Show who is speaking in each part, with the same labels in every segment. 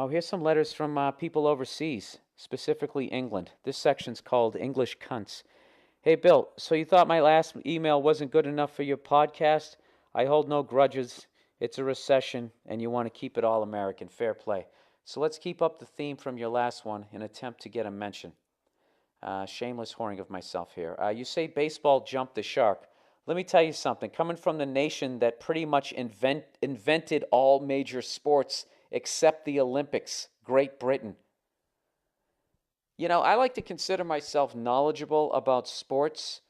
Speaker 1: Oh, here's some letters from people overseas, specifically England. This section's called English Cunts. Hey, Bill, so you thought my last email wasn't good enough for your podcast? I hold no grudges. It's a recession, and you want to keep it all American. Fair play. So let's keep up the theme from your last one and attempt to get a mention. Shameless whoring of myself here. You say baseball jumped the shark. Let me tell you something. Coming from the nation that pretty much invented all major sports except the Olympics, Great Britain. You know, I like to consider myself knowledgeable about sports.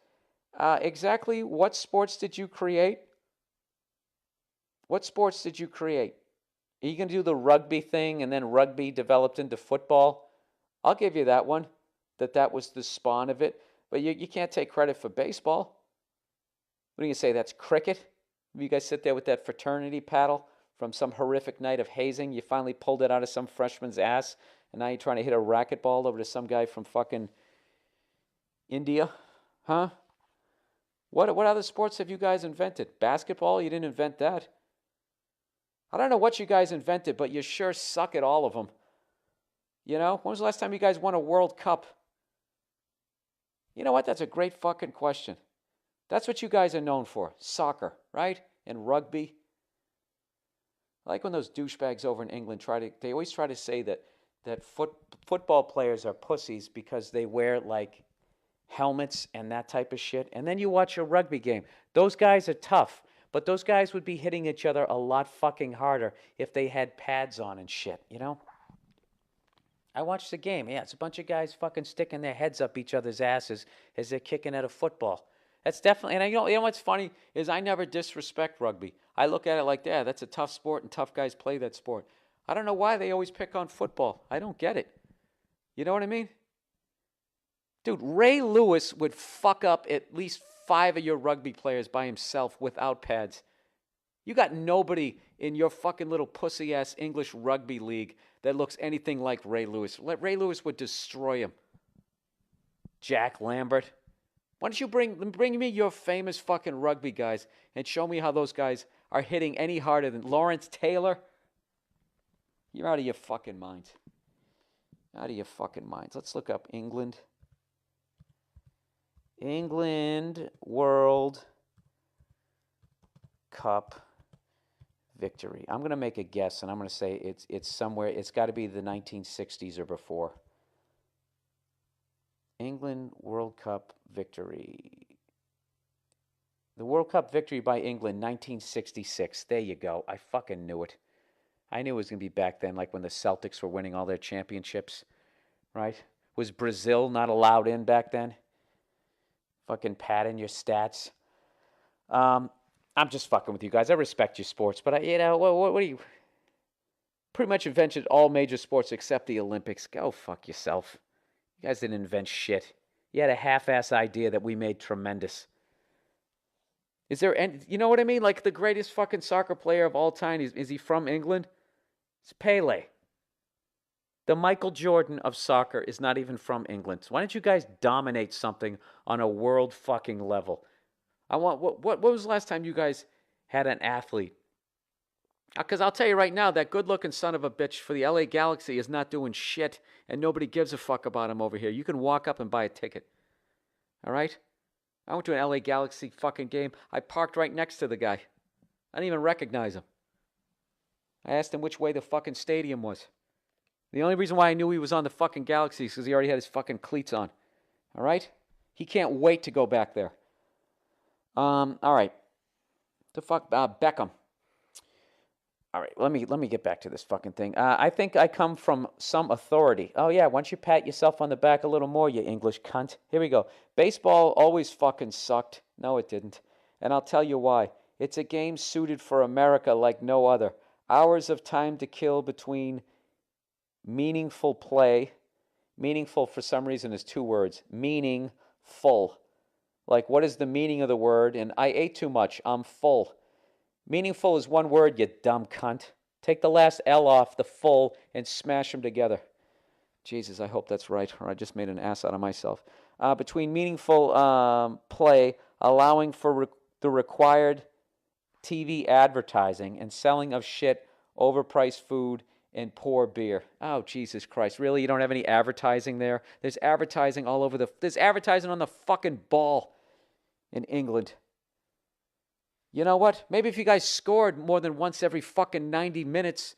Speaker 1: Exactly what sports did you create? What sports did you create? Are you going to do the rugby thing and then rugby developed into football? I'll give you that one, that was the spawn of it. But you can't take credit for baseball. What do you say? That's cricket? You guys sit there with that fraternity paddle from some horrific night of hazing. You finally pulled it out of some freshman's ass, and now you're trying to hit a racquetball over to some guy from fucking India? Huh? What other sports have you guys invented? Basketball? You didn't invent that. I don't know what you guys invented, but you sure suck at all of them. You know, when was the last time you guys won a World Cup? You know what? That's a great fucking question. That's what you guys are known for. Soccer, right? And rugby. I like when those douchebags over in England they always try to say that football players are pussies because they wear like helmets and that type of shit. And then you watch a rugby game. Those guys are tough, but those guys would be hitting each other a lot fucking harder if they had pads on and shit, you know? I watched the game. Yeah, it's a bunch of guys fucking sticking their heads up each other's asses as they're kicking at a football. That's definitely, and you know what's funny is I never disrespect rugby. I look at it like, yeah, that's a tough sport and tough guys play that sport. I don't know why they always pick on football. I don't get it. You know what I mean? Dude, Ray Lewis would fuck up at least 5 of your rugby players by himself without pads. You got nobody in your fucking little pussy-ass English rugby league that looks anything like Ray Lewis. Ray Lewis would destroy him. Jack Lambert. Why don't you bring me your famous fucking rugby guys and show me how those guys are hitting any harder than Lawrence Taylor? You're out of your fucking minds. Out of your fucking minds. Let's look up England. England World Cup victory. I'm going to make a guess, and I'm going to say it's somewhere. It's got to be the 1960s or before. England World Cup victory. The World Cup victory by England, 1966. There you go. I fucking knew it. I knew it was going to be back then, like when the Celtics were winning all their championships, right? Was Brazil not allowed in back then? Fucking padding your stats. I'm just fucking with you guys. I respect your sports, but what do you? Pretty much invented all major sports except the Olympics. Go fuck yourself. You guys didn't invent shit. You had a half-ass idea that we made tremendous. Is there any, you know what I mean? Like the greatest fucking soccer player of all time, is he from England? It's Pele. The Michael Jordan of soccer is not even from England. So why don't you guys dominate something on a world fucking level? What was the last time you guys had an athlete? Because I'll tell you right now, that good-looking son of a bitch for the LA Galaxy is not doing shit, and nobody gives a fuck about him over here. You can walk up and buy a ticket. All right? I went to an LA Galaxy fucking game. I parked right next to the guy. I didn't even recognize him. I asked him which way the fucking stadium was. The only reason why I knew he was on the fucking Galaxy is because he already had his fucking cleats on. All right? He can't wait to go back there. All right. The fuck, Beckham. All right, let me get back to this fucking thing. I think I come from some authority. Oh yeah, why don't you pat yourself on the back a little more, you English cunt? Here we go. Baseball always fucking sucked. No, it didn't. And I'll tell you why. It's a game suited for America like no other. Hours of time to kill between meaningful play. Meaningful for some reason is 2 words. Meaningful. Like, what is the meaning of the word? And I ate too much. I'm full. Meaningful is 1 word, you dumb cunt. Take the last L off the full and smash them together. Jesus, I hope that's right, or I just made an ass out of myself. Between meaningful play, allowing for the required TV advertising and selling of shit, overpriced food, and pour beer. Oh, Jesus Christ. Really? You don't have any advertising there? There's advertising all over there's advertising on the fucking ball in England. You know what? Maybe if you guys scored more than once every fucking 90 minutes,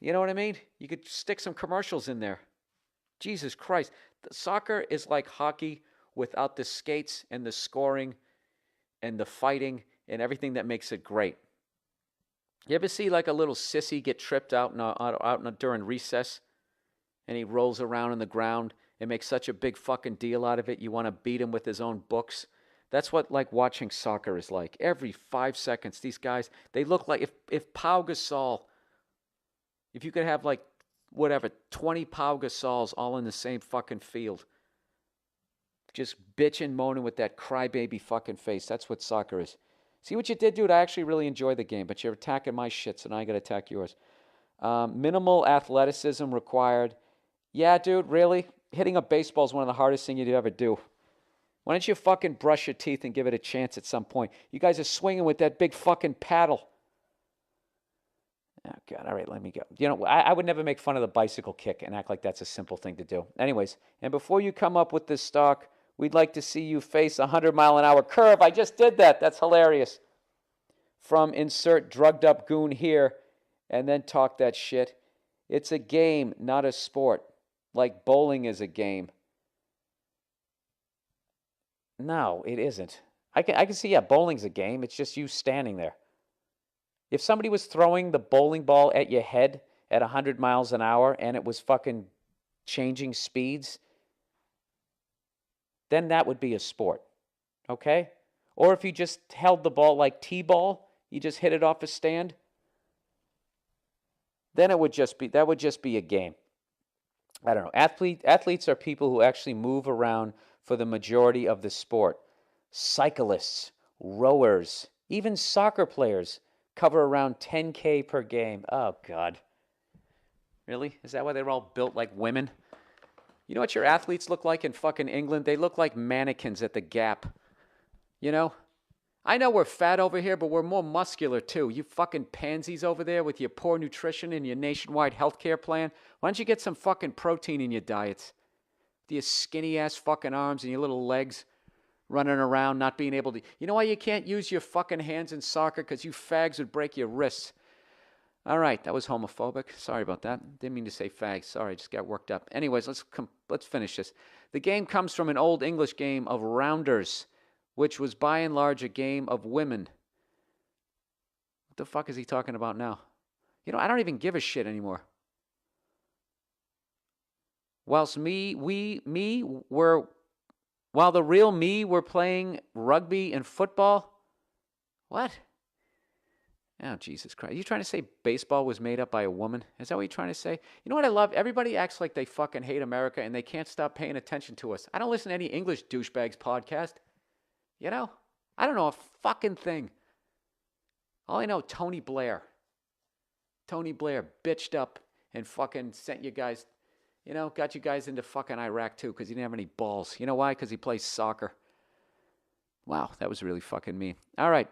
Speaker 1: you know what I mean? You could stick some commercials in there. Jesus Christ. Soccer is like hockey without the skates and the scoring and the fighting and everything that makes it great. You ever see like a little sissy get tripped out during recess and he rolls around on the ground and makes such a big fucking deal out of it, you want to beat him with his own books? That's what like watching soccer is like. Every 5 seconds, these guys, they look like if Pau Gasol, if you could have like, whatever, 20 Pau Gasols all in the same fucking field, just bitching, moaning with that crybaby fucking face. That's what soccer is. See what you did, dude? I actually really enjoy the game, but you're attacking my shit, so now I got to attack yours. Minimal athleticism required. Yeah, dude, really? Hitting a baseball is one of the hardest things you'd ever do. Why don't you fucking brush your teeth and give it a chance at some point? You guys are swinging with that big fucking paddle. Oh, God, all right, let me go. You know, I would never make fun of the bicycle kick and act like that's a simple thing to do. Anyways, and before you come up with this stock, we'd like to see you face a 100-mile-an-hour curve. I just did that. That's hilarious. From insert drugged up goon here and then talk that shit. It's a game, not a sport. Like bowling is a game. No, it isn't. I can see, yeah, bowling's a game. It's just you standing there. If somebody was throwing the bowling ball at your head at 100 miles an hour and it was fucking changing speeds, then that would be a sport, okay? Or if you just held the ball like T-ball, you just hit it off a stand, then that would just be a game. I don't know. Athletes are people who actually move around for the majority of the sport. Cyclists, rowers, even soccer players cover around 10K per game. Oh, God. Really? Is that why they're all built like women? You know what your athletes look like in fucking England? They look like mannequins at the Gap. You know? I know we're fat over here, but we're more muscular too. You fucking pansies over there with your poor nutrition and your nationwide healthcare plan. Why don't you get some fucking protein in your diets? With your skinny ass fucking arms and your little legs running around not being able to... You know why you can't use your fucking hands in soccer? Because you fags would break your wrists. All right, that was homophobic. Sorry about that. Didn't mean to say fags. Sorry, I just got worked up. Anyways, let's finish this. The game comes from an old English game of rounders, which was by and large a game of women. What the fuck is he talking about now? You know, I don't even give a shit anymore. While the real me were playing rugby and football? What? Oh, Jesus Christ. Are you trying to say baseball was made up by a woman? Is that what you're trying to say? You know what I love? Everybody acts like they fucking hate America and they can't stop paying attention to us. I don't listen to any English douchebags podcast. You know? I don't know a fucking thing. All I know, Tony Blair. Tony Blair bitched up and fucking sent you guys... You know, got you guys into fucking Iraq too because he didn't have any balls. You know why? Because he plays soccer. Wow, that was really fucking mean. All right.